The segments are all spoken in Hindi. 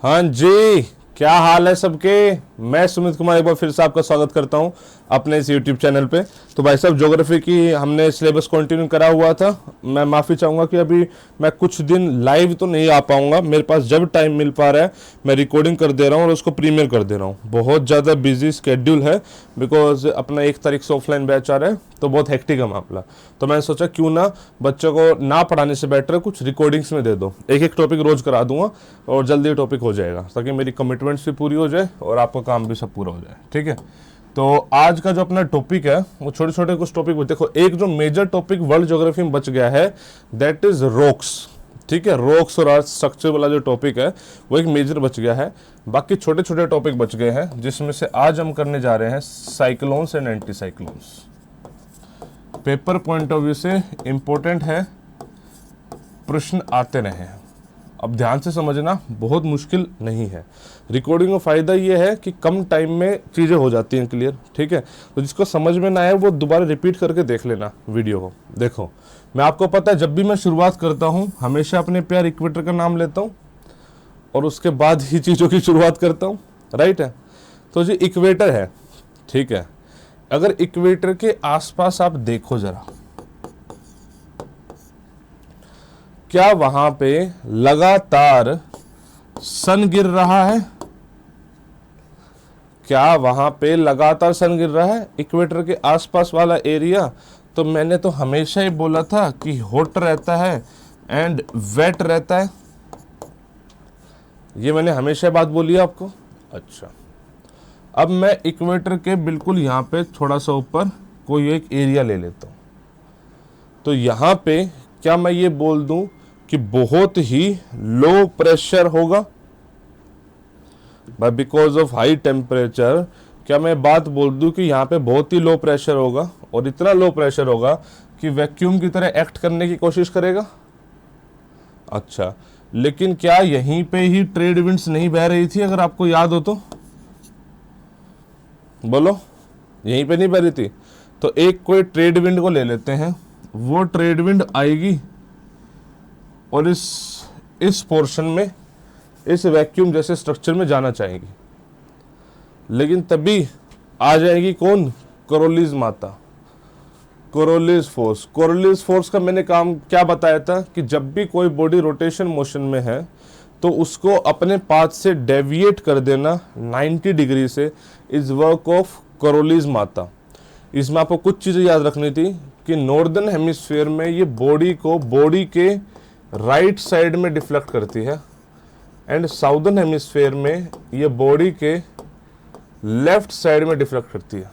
हाँ जी, क्या हाल है सबके। मैं सुमित कुमार एक बार फिर से आपका स्वागत करता हूं अपने इस YouTube चैनल पे। तो भाई साहब, ज्योग्राफी की हमने सिलेबस कंटिन्यू करा हुआ था। मैं माफ़ी चाहूँगा कि अभी मैं कुछ दिन लाइव तो नहीं आ पाऊँगा। मेरे पास जब टाइम मिल पा रहा है मैं रिकॉर्डिंग कर दे रहा हूँ और उसको प्रीमियर कर दे रहा हूँ। बहुत ज़्यादा बिजी स्केड्यूल है बिकॉज अपना 1 तारीख से ऑफलाइन बैच आ रहा है, तो बहुत हेक्टिक है मामला। तो मैंने सोचा क्यों ना बच्चों को ना पढ़ाने से बेटर है कुछ रिकॉर्डिंग्स में दे दो। एक एक टॉपिक रोज करा दूंगा और जल्दी टॉपिक हो जाएगा ताकि मेरी कमिटमेंट्स भी पूरी हो जाए और आपका काम भी सब पूरा हो जाए। ठीक है, तो आज का जो अपना टॉपिक है वो छोटे छोटे कुछ टॉपिक देखो। एक जो मेजर टॉपिक वर्ल्ड ज्योग्राफी में बच गया है दैट इज रॉक्स। ठीक है, रॉक्स और अर्थ स्ट्रक्चर वाला जो टॉपिक है वो एक मेजर बच गया है। बाकी छोटे छोटे टॉपिक बच गए हैं जिसमें से आज हम करने जा रहे हैं cyclones and anti cyclones. Paper point of view से इंपॉर्टेंट है, प्रश्न आते रहे हैं। अब ध्यान से समझना, बहुत मुश्किल नहीं है। रिकॉर्डिंग का फ़ायदा ये है कि कम टाइम में चीज़ें हो जाती हैं क्लियर। ठीक है, तो जिसको समझ में ना आए वो दोबारा रिपीट करके देख लेना वीडियो को। देखो, मैं आपको पता है जब भी मैं शुरुआत करता हूँ हमेशा अपने प्यार इक्वेटर का नाम लेता हूँ और उसके बाद ही चीज़ों की शुरुआत करता हूँ। राइट है, तो जी इक्वेटर है। ठीक है, अगर इक्वेटर के आसपास आप देखो जरा, क्या वहां पे लगातार सन गिर रहा है? क्या वहां पे लगातार सन गिर रहा है इक्वेटर के आसपास वाला एरिया? तो मैंने तो हमेशा ही बोला था कि हॉट रहता है एंड वेट रहता है। ये मैंने हमेशा बात बोली है आपको। अच्छा, अब मैं इक्वेटर के बिल्कुल यहां पे थोड़ा सा ऊपर कोई एक एरिया ले लेता हूं। तो यहां पे क्या मैं ये बोल दूं कि बहुत ही लो प्रेशर होगा बिकॉज ऑफ हाई टेम्परेचर? क्या मैं बात बोल दूं कि यहाँ पे बहुत ही लो प्रेशर होगा और इतना लो प्रेशर होगा कि वैक्यूम की तरह एक्ट करने की कोशिश करेगा? अच्छा, लेकिन क्या यहीं पे ही ट्रेड विंड्स नहीं बह रही थी? अगर आपको याद हो तो बोलो, यहीं पे नहीं बह रही थी? तो एक कोई ट्रेड विंड को ले लेते हैं, वो ट्रेड विंड आएगी और इस पोर्शन में, इस वैक्यूम जैसे स्ट्रक्चर में जाना चाहेगी, लेकिन तभी आ जाएगी कौन? कोरोलीज माता, कोरोलीज फोर्स। कोरोलीज फोर्स का मैंने काम क्या बताया था कि जब भी कोई बॉडी रोटेशन मोशन में है तो उसको अपने पाथ से डेविएट कर देना 90 डिग्री से इज वर्क ऑफ कोरोलीज माता। इसमें आपको कुछ चीज़ें याद रखनी थी कि नॉर्दर्न हेमिस्फीयर में ये बॉडी को बॉडी के राइट साइड में डिफ्लेक्ट करती है एंड साउदर्न हेमिस्फीयर में ये बॉडी के लेफ्ट साइड में डिफ्लेक्ट करती है।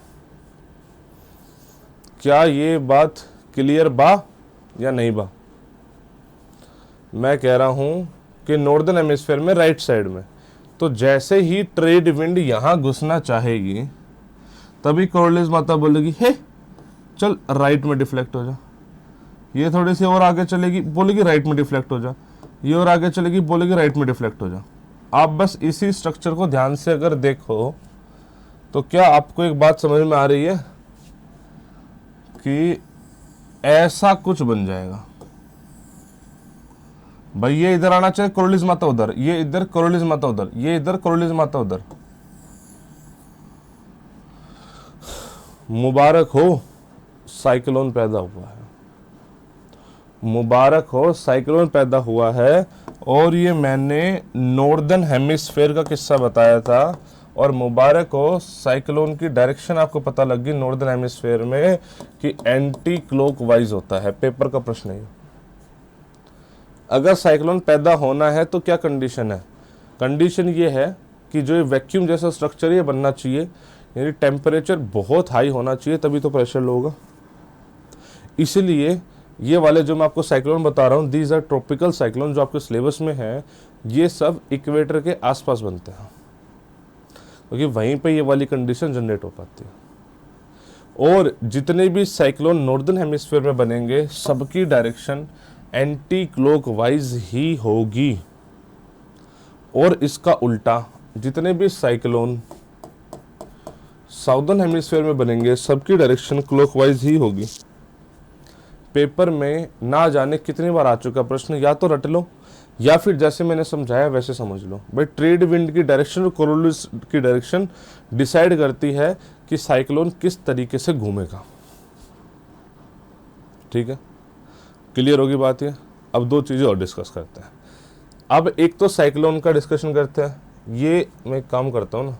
क्या ये बात क्लियर बा या नहीं बा? मैं कह रहा हूं कि नॉर्दर्न हेमिस्फीयर में राइट साइड में, तो जैसे ही ट्रेड विंड यहां घुसना चाहेगी तभी कोरोलीज माता बोलेगी हे चल राइट में डिफ्लेक्ट हो जा। ये थोड़ी सी और आगे चलेगी, बोलेगी राइट में डिफ्लेक्ट हो जा। ये और आगे चलेगी, बोलेगी राइट में डिफ्लेक्ट हो जा। आप बस इसी स्ट्रक्चर को ध्यान से अगर देखो तो क्या आपको एक बात समझ में आ रही है कि ऐसा कुछ बन जाएगा। भाई ये इधर आना चाहिए, कोरोलीज माता उधर, ये इधर कोरोलीज माता उधर, ये इधर कोरोलीज माता उधर। मुबारक हो, साइक्लोन पैदा हुआ है। मुबारक हो, साइक्लोन पैदा हुआ है। और ये मैंने नॉर्दर्न हेमिस्फीयर का किस्सा बताया था। और मुबारक हो, साइक्लोन की डायरेक्शन आपको पता लग गई नॉर्दर्न हेमिस्फीयर में कि एंटी क्लॉकवाइज होता है। पेपर का प्रश्न है। अगर साइक्लोन पैदा होना है तो क्या कंडीशन है? कंडीशन ये है कि जो वैक्यूम जैसा स्ट्रक्चर ये बनना चाहिए, यानी टेम्परेचर बहुत हाई होना चाहिए, तभी तो प्रेशर लो होगा। इसीलिए ये वाले जो मैं आपको साइक्लोन बता रहा हूँ, दीज आर ट्रॉपिकल साइक्लोन, जो आपके सिलेबस में है, ये सब इक्वेटर के आसपास बनते हैं क्योंकि वहीं पे ये वाली कंडीशन जनरेट हो पाती है। और जितने भी साइक्लोन नॉर्दर्न हेमिस्फीयर में बनेंगे सबकी डायरेक्शन एंटी क्लॉकवाइज ही होगी। और इसका उल्टा जितने भी साइक्लोन साउदर्न हेमिस्फीयर में बनेंगे सबकी डायरेक्शन क्लॉकवाइज ही होगी। पेपर में ना जाने कितनी बार आ चुका प्रश्न, या तो रट लो या फिर जैसे मैंने समझाया वैसे समझ लो भाई, ट्रेड विंड की डायरेक्शन और कोरोलिस की डायरेक्शन डिसाइड करती है कि साइक्लोन किस तरीके से घूमेगा। ठीक है, क्लियर होगी बात ये। अब दो चीज़ें और डिस्कस करते हैं। अब एक तो साइक्लोन का डिस्कशन करते हैं। ये मैं एक काम करता हूँ ना,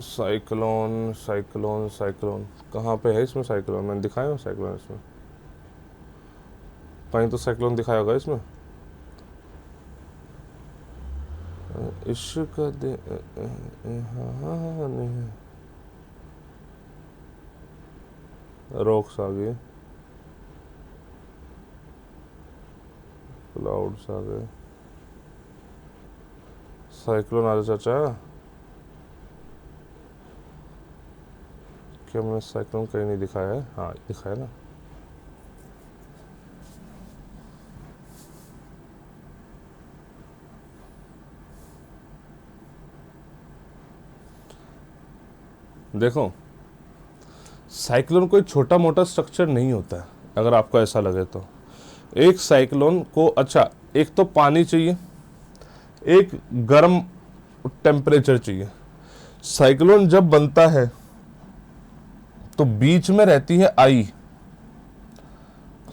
साइक्लोन साइक्लोन साइक्लोन कहाँ पे है इसमें? साइक्लोन मैंने दिखाया हूँ, साइक्लोन इसमें कहीं तो साइक्लोन दिखाया होगा इसमें। इश्क दे हाँ नहीं है, रॉक्स आ गए, क्लाउड्स आ गए, साइक्लोन आ जा चाचा। क्या मैंने साइक्लोन कहीं नहीं दिखाया है? हाँ दिखाया ना। देखो, साइक्लोन कोई छोटा मोटा स्ट्रक्चर नहीं होता है, अगर आपको ऐसा लगे तो। एक साइक्लोन को, अच्छा, एक तो पानी चाहिए, एक गर्म टेम्परेचर चाहिए। साइक्लोन जब बनता है तो बीच में रहती है आई।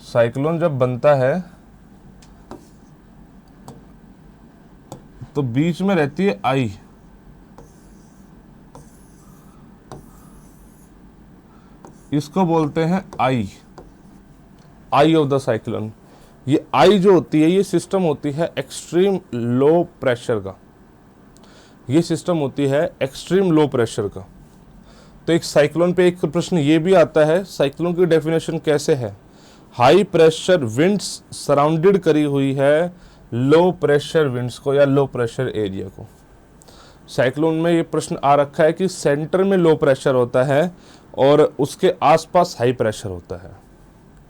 साइक्लोन जब बनता है तो बीच में रहती है आई। इसको बोलते हैं आई ऑफ द साइक्लोन। ये आई जो होती है, ये सिस्टम होती है एक्सट्रीम लो प्रेशर का। ये सिस्टम होती है एक्सट्रीम लो प्रेशर का। तो एक साइक्लोन पे एक प्रश्न ये भी आता है, साइक्लोन की डेफिनेशन कैसे है? हाई प्रेशर विंड्स सराउंडेड करी हुई है लो प्रेशर विंड्स को या लो प्रेशर एरिया को। साइक्लोन में ये प्रश्न आ रखा है कि सेंटर में लो प्रेशर होता है और उसके आसपास हाई प्रेशर होता है।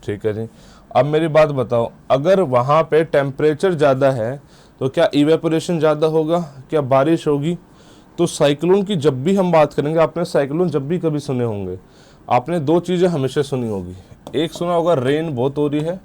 ठीक है जी। अब मेरी बात बताओ, अगर वहाँ पे टेम्परेचर ज़्यादा है तो क्या इवेपोरेशन ज़्यादा होगा, क्या बारिश होगी? तो साइक्लोन की जब भी हम बात करेंगे, आपने साइक्लोन जब भी कभी सुने होंगे, आपने दो चीज़ें हमेशा सुनी होगी। एक सुना होगा रेन बहुत हो रही है,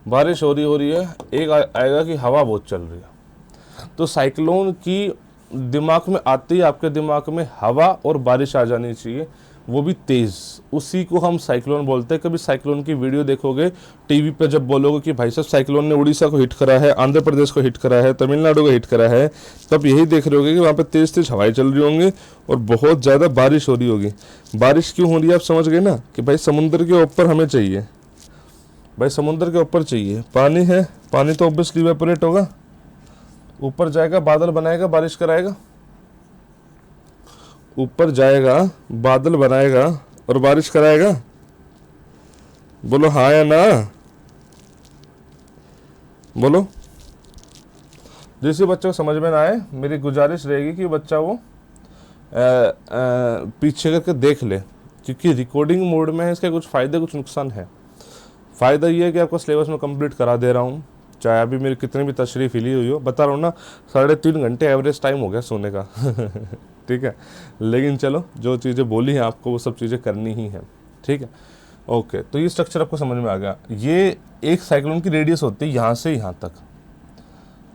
बारिश हो रही है, एक आएगा कि हवा बहुत चल रही है। तो साइक्लोन की दिमाग में आते ही आपके दिमाग में हवा और बारिश आ जानी चाहिए, वो भी तेज़। उसी को हम साइक्लोन बोलते हैं। कभी साइक्लोन की वीडियो देखोगे टीवी पे, जब बोलोगे कि भाई साहब साइक्लोन ने उड़ीसा को हिट करा है, आंध्र प्रदेश को हिट करा है, तमिलनाडु को हिट करा है, तब यही देख रहे होगे कि वहाँ पे तेज़ तेज़ हवाएं चल रही होंगी और बहुत ज़्यादा बारिश हो रही होगी। बारिश क्यों हो रही है आप समझ गए ना, कि भाई समुद्र के ऊपर हमें चाहिए, भाई समुद्र के ऊपर चाहिए, पानी है, पानी तो ऑब्वियसली इवेपोरेट होगा, ऊपर जाएगा, बादल बनाएगा, बारिश कराएगा, ऊपर जाएगा, बादल बनाएगा और बारिश कराएगा। बोलो हाँ या ना, बोलो। जिस बच्चे को समझ में ना आए, मेरी गुजारिश रहेगी कि बच्चा वो पीछे करके देख ले, क्योंकि रिकॉर्डिंग मोड में है, इसके कुछ फ़ायदे कुछ नुकसान है। फ़ायदा ये है कि आपको सिलेबस में कंप्लीट करा दे रहा हूँ, चाहे अभी मेरी कितनी भी तशरीफ़ हिली हुई हो। बता रहा हूँ ना, 3.5 घंटे एवरेज टाइम हो गया सोने का ठीक है, लेकिन चलो जो चीज़ें बोली हैं आपको वो सब चीज़ें करनी ही हैं। ठीक है, ओके। तो ये स्ट्रक्चर आपको समझ में आ गया। ये एक साइक्लोन की रेडियस होती है यहाँ से यहाँ तक,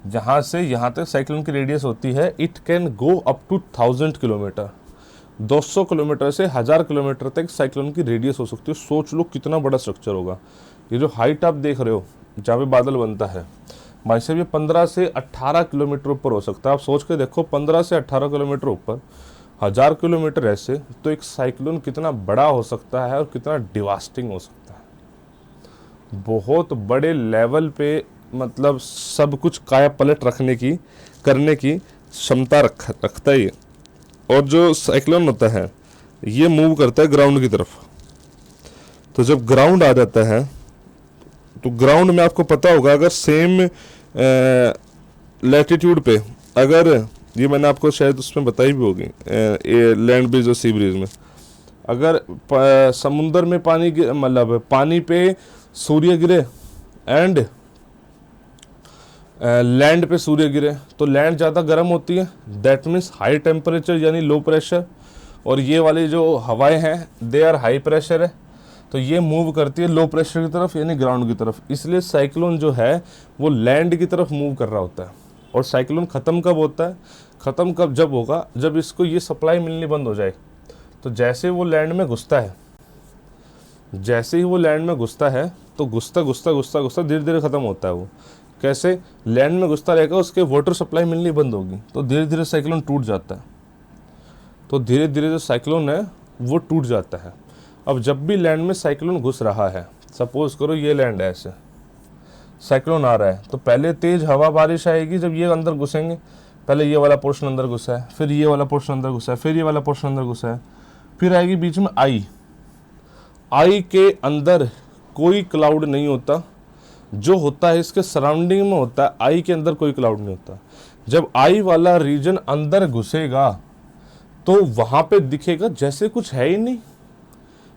जहाँ से यहाँ तक साइक्लोन की रेडियस होती है। It can go up to 1000 kilometre, 200 kilometre से 1000 किलोमीटर तक साइक्लोन की रेडियस हो सकती है। सोच लो कितना बड़ा स्ट्रक्चर होगा। ये जो हाइट आप देख रहे हो जहाँ पे बादल बनता है, भाई साहब ये 15 से 18 किलोमीटर ऊपर हो सकता है। आप सोच के देखो, 15 से 18 किलोमीटर ऊपर, 1000 किलोमीटर ऐसे, तो एक साइक्लोन कितना बड़ा हो सकता है और कितना डिवास्टिंग हो सकता है। बहुत बड़े लेवल पे, मतलब सब कुछ काया पलट करने की क्षमता रखता है ये। और जो साइक्लोन होता है ये मूव करता है ग्राउंड की तरफ। तो जब ग्राउंड आ जाता है तो ग्राउंड में आपको पता होगा, अगर सेम लैटिट्यूड पे, अगर ये मैंने आपको शायद उसमें बताई भी होगी, लैंड ब्रिज और सी ब्रिज में, अगर समुंदर में पानी, मतलब पानी पे सूर्य गिरे एंड लैंड पे सूर्य गिरे, तो लैंड ज़्यादा गर्म होती है, दैट मीन्स हाई टेम्परेचर यानी लो प्रेशर। और ये वाली जो हवाएं हैं दे आर हाई प्रेशर है। तो ये मूव करती है लो प्रेशर की तरफ यानी ग्राउंड की तरफ, इसलिए साइक्लोन जो है वो लैंड की तरफ मूव कर रहा होता है। और साइक्लोन ख़त्म कब होता है, ख़त्म कब जब होगा जब इसको ये सप्लाई मिलनी बंद हो जाए। तो जैसे वो लैंड में घुसता है, जैसे ही वो लैंड में घुसता है तो घुसता घुसता घुसता घुसता धीरे धीरे ख़त्म होता है वो। कैसे, लैंड में घुसता रहेगा, उसके वाटर सप्लाई मिलनी बंद होगी तो धीरे धीरे साइक्लोन टूट जाता है। तो धीरे धीरे जो साइक्लोन है वो टूट जाता है। अब जब भी लैंड में साइक्लोन घुस रहा है, सपोज करो ये लैंड है, ऐसे साइक्लोन आ रहा है, तो पहले तेज हवा बारिश आएगी जब ये अंदर घुसेंगे। पहले ये वाला पोर्शन अंदर घुसा है, फिर ये वाला पोर्शन अंदर घुसा है, फिर ये वाला पोर्शन अंदर घुसा है, फिर आएगी बीच में आई के अंदर कोई क्लाउड नहीं होता, जो होता है इसके सराउंडिंग में होता है। आई के अंदर कोई क्लाउड नहीं होता। जब आई वाला रीजन अंदर घुसेगा तो वहां पे दिखेगा जैसे कुछ है ही नहीं,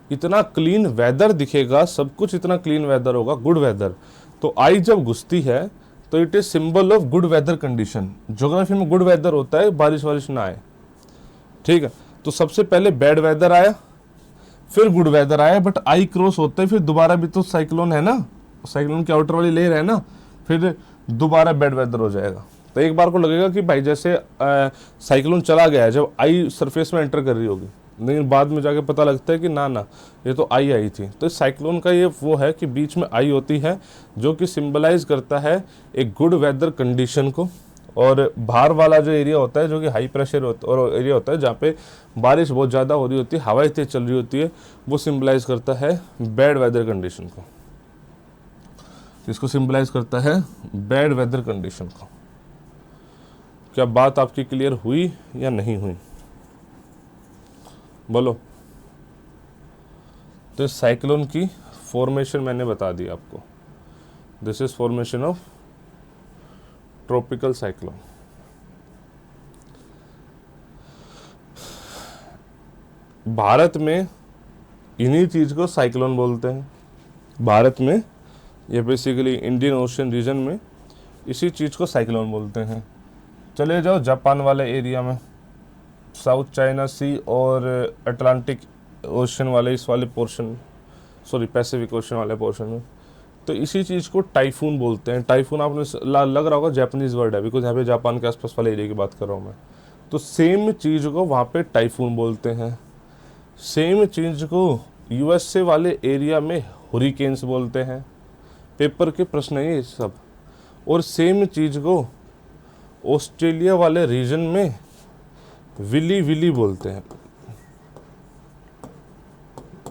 इतना क्लीन वेदर दिखेगा, सब कुछ इतना क्लीन वेदर होगा, गुड वेदर। तो आई जब घुसती है तो it is symbol of good weather condition. Geography में गुड वेदर होता है बारिश वारिश ना आए, ठीक है। तो सबसे पहले बैड वेदर आया, फिर गुड वेदर आया, बट आई क्रॉस होता है फिर दोबारा भी तो साइक्लोन है ना, साइक्लोन की आउटर वाली लेयर है ना, फिर दोबारा बैड वेदर हो जाएगा। तो एक बार को लगेगा कि भाई जैसे साइक्लोन चला गया है जब आई सरफेस में एंटर कर रही होगी, लेकिन बाद में जाके पता लगता है कि ना ना ये तो आई थी। तो इस साइक्लोन का ये वो है कि बीच में आई होती है जो कि सिंबलाइज करता है एक गुड वेदर कंडीशन को, और बाहर वाला जो एरिया होता है जो कि हाई प्रेशर और एरिया होता है जहाँ पे बारिश बहुत ज़्यादा हो रही होती है, हवाएं तेज चल रही होती है, वो सिंबलाइज करता है बैड वेदर कंडीशन को। इसको सिंबलाइज करता है बैड वेदर कंडीशन को। क्या बात आपकी क्लियर हुई या नहीं हुई, बोलो। तो इस साइक्लोन की फॉर्मेशन मैंने बता दी आपको। This is formation of tropical cyclone. Bharat में इन्हीं चीज को साइक्लोन बोलते हैं। भारत में ये बेसिकली इंडियन ओशन रीजन में इसी चीज को साइक्लोन बोलते हैं। चले जाओ जापान वाले एरिया में, साउथ चाइना सी और अटलांटिक ओशन वाले इस वाले पोर्शन, सॉरी पैसिफिक ओशन वाले पोर्शन में, तो इसी चीज़ को टाइफून बोलते हैं। टाइफून आपने लग रहा होगा जापानीज वर्ड है, बिकॉज यहाँ पे जापान के आसपास वाले एरिया की बात कर रहा हूँ मैं। तो सेम चीज़ को वहाँ पे टाइफून बोलते हैं। सेम चीज़ को यूएसए वाले एरिया में हुरिकेन्स बोलते हैं। पेपर के प्रश्न है ये सब। और सेम चीज़ को ऑस्ट्रेलिया वाले रीजन में विली विली बोलते हैं।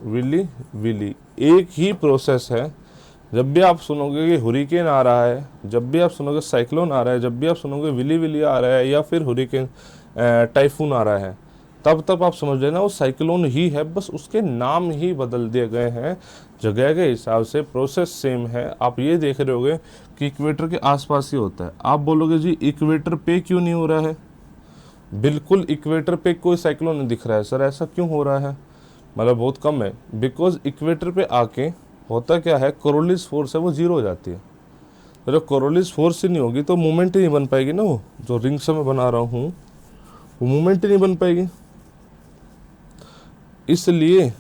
विली विली एक ही प्रोसेस है। जब भी आप सुनोगे कि हुरिकेन आ रहा है, जब भी आप सुनोगे साइक्लोन आ रहा है, जब भी आप सुनोगे विली विली आ रहा है या फिर हुरिकेन टाइफून आ रहा है, तब आप समझ लेना वो साइक्लोन ही है, बस उसके नाम ही बदल दिए गए हैं जगह के हिसाब से। प्रोसेस सेम है। आप ये देख रहे होगे कि इक्वेटर के आसपास ही होता है। आप बोलोगे जी इक्वेटर पे क्यों नहीं हो रहा है, बिल्कुल इक्वेटर पे कोई साइक्लोन नहीं दिख रहा है सर, ऐसा क्यों हो रहा है, मतलब बहुत कम है। बिकॉज इक्वेटर पे आके होता क्या है, कोरोलिस फोर्स है वो जीरो हो जाती है। तो जब कोरोलिस फोर्स ही नहीं होगी तो मूवमेंट ही नहीं बन पाएगी ना, वो जो रिंग से मैं बना रहा हूँ वो मूवमेंट ही नहीं बन पाएगी। इसलिए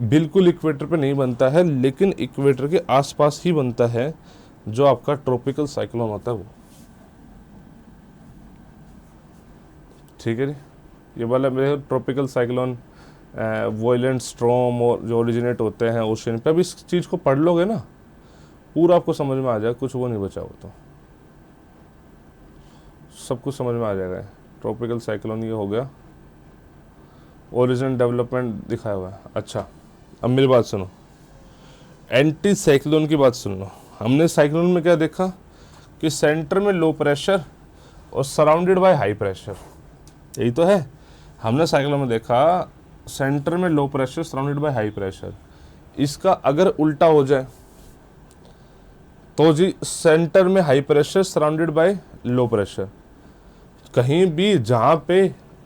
बिल्कुल इक्वेटर पे नहीं बनता है, लेकिन इक्वेटर के आसपास ही बनता है जो आपका ट्रॉपिकल साइक्लोन होता है वो। ठीक है जी। ये वाला मेरे ट्रॉपिकल साइक्लोन वॉयलेंट स्ट्रॉम और जो ओरिजिनेट होते हैं ओशन पे, अब इस चीज़ को पढ़ लोगे ना पूरा आपको समझ में आ जाएगा, कुछ वो नहीं बचा हो तो सब कुछ समझ में आ जाएगा। ट्रॉपिकल साइक्लोन ये हो गया, ओरिजिन डेवलपमेंट दिखाया हुआ है। अच्छा अब मेरी बात सुनो, एंटी साइक्लोन की बात सुन लो। हमने साइक्लोन में क्या देखा कि सेंटर में लो प्रेशर और सराउंडेड बाय हाई प्रेशर, यही तो है। हमने साइक्लोन में देखा सेंटर में low pressure surrounded by high pressure. इसका अगर उल्टा हो जाए तो जी सेंटर में high pressure surrounded by low pressure. कहीं भी जहाँ पे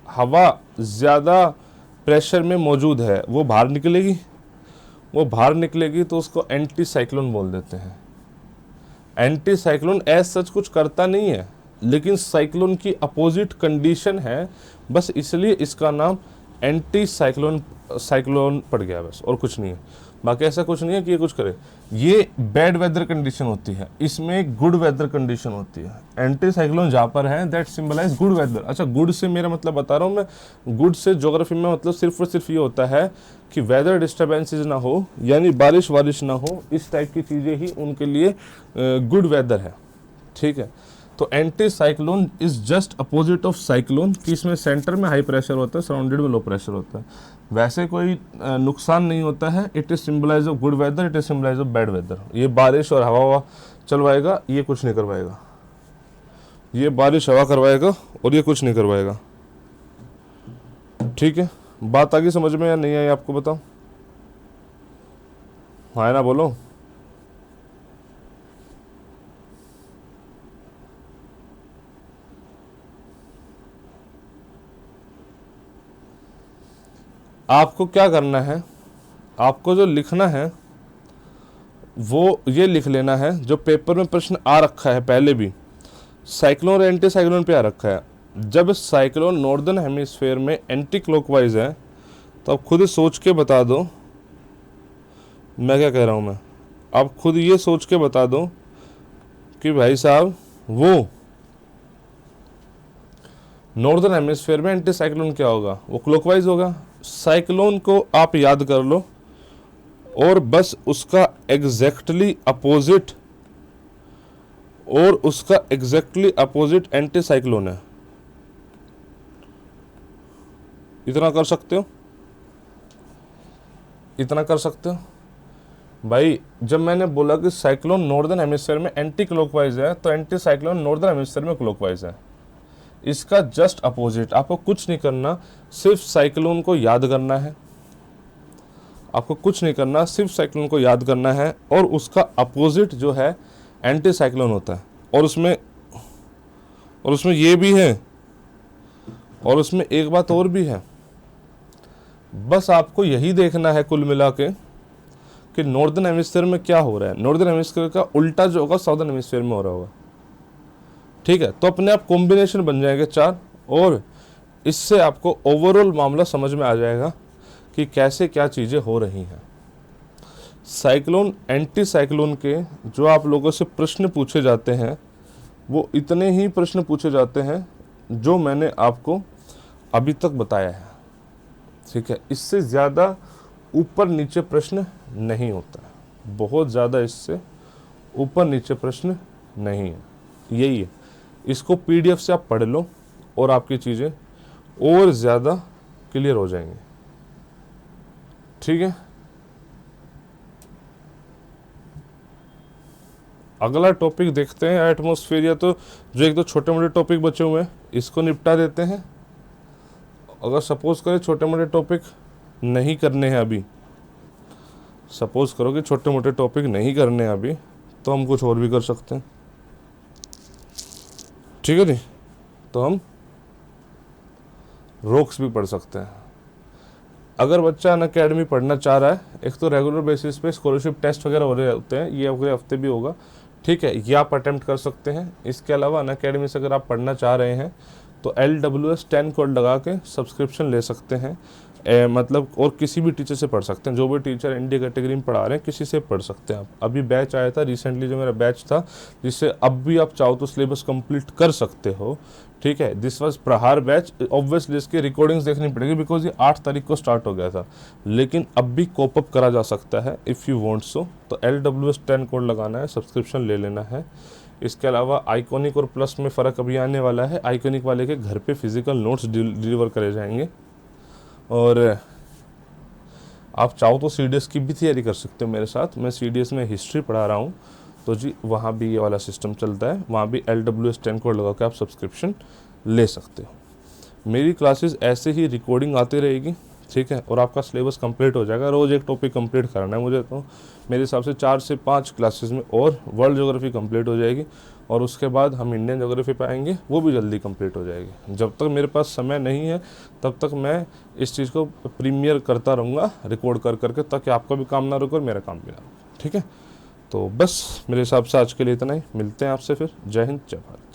हवा ज़्यादा प्रेशर में मौजूद है वो बाहर निकलेगी, वो बाहर निकलेगी तो उसको एंटी साइक्लोन बोल देते हैं। एंटी साइक्लोन एज सच कुछ करता नहीं है, लेकिन साइक्लोन की अपोजिट कंडीशन है, बस इसलिए इसका नाम एंटी साइक्लोन साइक्लोन पड़ गया बस, और कुछ नहीं है। बाकी ऐसा कुछ नहीं है कि ये कुछ करे। ये बैड वेदर कंडीशन होती है, इसमें गुड वेदर कंडीशन होती है। एंटी साइक्लोन जहाँ पर है दैट सिंबलाइज गुड वेदर। अच्छा, गुड से मेरा मतलब बता रहा हूँ मैं, गुड से ज्योग्राफी में मतलब सिर्फ और सिर्फ ये होता है कि वेदर डिस्टर्बेंसेज ना हो, यानी बारिश वारिश ना हो, इस टाइप की चीज़ें ही उनके लिए गुड वेदर है। ठीक है, तो anti cyclone is just opposite of cyclone, कि इसमें सेंटर में हाई प्रेशर होता है, सराउंडेड में लो प्रेशर होता है। वैसे कोई नुकसान नहीं होता है। It is symbolize of good weather, it is symbolize of bad weather. ये बारिश और हवा चलवाएगा, ये कुछ नहीं करवाएगा। ये बारिश हवा करवाएगा और ये कुछ नहीं करवाएगा। ठीक है, बात आगे समझ में या नहीं आई आपको, बताओ। हाँ है ना, बोलो। आपको क्या करना है, आपको जो लिखना है वो ये लिख लेना है जो पेपर में प्रश्न आ रखा है पहले भी, साइक्लोन और एंटी साइक्लोन पे आ रखा है। जब साइक्लोन नॉर्दर्न हेमिस्फेयर में एंटी क्लॉकवाइज है तो आप खुद सोच के बता दो मैं क्या कह रहा हूँ। मैं आप खुद ये सोच के बता दो कि भाई साहब वो नॉर्दर्न हेमिस्फेयर में एंटी साइक्लोन क्या होगा, वो क्लॉकवाइज होगा। साइक्लोन को आप याद कर लो और बस उसका एग्जैक्टली अपोजिट, और उसका एग्जैक्टली अपोजिट एंटी साइक्लोन है। इतना कर सकते हो, इतना कर सकते हो भाई। जब मैंने बोला कि साइक्लोन नॉर्दर्न हेमिस्फीयर में एंटी क्लॉकवाइज है तो एंटी साइक्लोन नॉर्दर्न हेमिस्फीयर में क्लॉकवाइज है। इसका जस्ट अपोजिट। आपको कुछ नहीं करना, सिर्फ साइक्लोन को याद करना है। आपको कुछ नहीं करना, सिर्फ साइक्लोन को याद करना है, और उसका अपोजिट जो है एंटी साइक्लोन होता है। और उसमें ये भी है, और उसमें एक बात और भी है। बस आपको यही देखना है कुल मिला के कि नॉर्दर्न हेमिस्फीयर में क्या हो रहा है। नॉर्दर्न हेमिस्फीयर का उल्टा जो होगा साउदर्न हेमिस्फीयर में हो रहा होगा। ठीक है, तो अपने आप कॉम्बिनेशन बन जाएंगे 4, और इससे आपको ओवरऑल मामला समझ में आ जाएगा कि कैसे क्या चीज़ें हो रही हैं। साइक्लोन एंटी साइक्लोन के जो आप लोगों से प्रश्न पूछे जाते हैं वो इतने ही प्रश्न पूछे जाते हैं जो मैंने आपको अभी तक बताया है। ठीक है, इससे ज़्यादा ऊपर नीचे प्रश्न नहीं होता है, बहुत ज़्यादा इससे ऊपर नीचे प्रश्न नहीं है। यही है, इसको PDF से आप पढ़ लो और आपकी चीज़ें और ज़्यादा क्लियर हो जाएंगी। ठीक है, अगला टॉपिक देखते हैं एटमॉस्फेयर, या तो जो एक दो छोटे मोटे टॉपिक बचे हुए हैं इसको निपटा देते हैं। अगर सपोज करें छोटे मोटे टॉपिक नहीं करने हैं अभी, सपोज करो कि छोटे मोटे टॉपिक नहीं करने हैं अभी, तो हम कुछ और भी कर सकते हैं। ठीक है जी, तो हम रोक्स भी पढ़ सकते हैं। अगर बच्चा अनअकैडमी पढ़ना चाह रहा है, एक तो रेगुलर बेसिस पे स्कॉलरशिप टेस्ट वगैरह हो रहे होते हैं, ये अगले हफ्ते भी होगा। ठीक है, ये आप अटेम्प्ट कर सकते हैं। इसके अलावा अनअकैडमी से अगर आप पढ़ना चाह रहे हैं तो LWS 10 कोड लगा के सब्सक्रिप्शन ले सकते हैं। मतलब और किसी भी टीचर से पढ़ सकते हैं, जो भी टीचर इंडिया कैटेगरी में पढ़ा रहे हैं किसी से पढ़ सकते हैं आप। अभी बैच आया था रिसेंटली, जो मेरा बैच था, जिससे अब भी आप चाहो तो सिलेबस कंप्लीट कर सकते हो। ठीक है, दिस वाज प्रहार बैच। ऑब्वियसली इसकी रिकॉर्डिंग्स देखनी पड़ेगी बिकॉज ये 8 तारीख को स्टार्ट हो गया था, लेकिन अब भी कोप अप करा जा सकता है इफ़ यू वांट सो। तो LWS 10 कोड लगाना है, सब्सक्रिप्शन ले लेना है। इसके अलावा आइकॉनिक और प्लस में फ़र्क अभी आने वाला है। आइकॉनिक वाले के घर पे फिजिकल नोट्स डिलीवर करे जाएंगे, और आप चाहो तो CDS की भी तैयारी कर सकते हो मेरे साथ। मैं CDS में हिस्ट्री पढ़ा रहा हूँ, तो जी वहाँ भी ये वाला सिस्टम चलता है। वहाँ भी LWS 10 कोड लगा के आप सब्सक्रिप्शन ले सकते हो। मेरी क्लासेस ऐसे ही रिकॉर्डिंग आती रहेगी। ठीक है, और आपका सिलेबस कंप्लीट हो जाएगा। रोज़ एक टॉपिक कंप्लीट कराना है मुझे, तो मेरे हिसाब से 4 से 5 क्लासेस में और वर्ल्ड ज्योग्राफी कंप्लीट हो जाएगी, और उसके बाद हम इंडियन ज्योग्राफी पे आएंगे, वो भी जल्दी कंप्लीट हो जाएगी। जब तक मेरे पास समय नहीं है तब तक मैं इस चीज़ को प्रीमियर करता रहूँगा रिकॉर्ड कर करके, ताकि आपका भी काम ना रुके और मेरा काम भी ना रुके। ठीक है, तो बस मेरे हिसाब से आज के लिए इतना ही। मिलते हैं आपसे फिर। जय हिंद, जय भारत।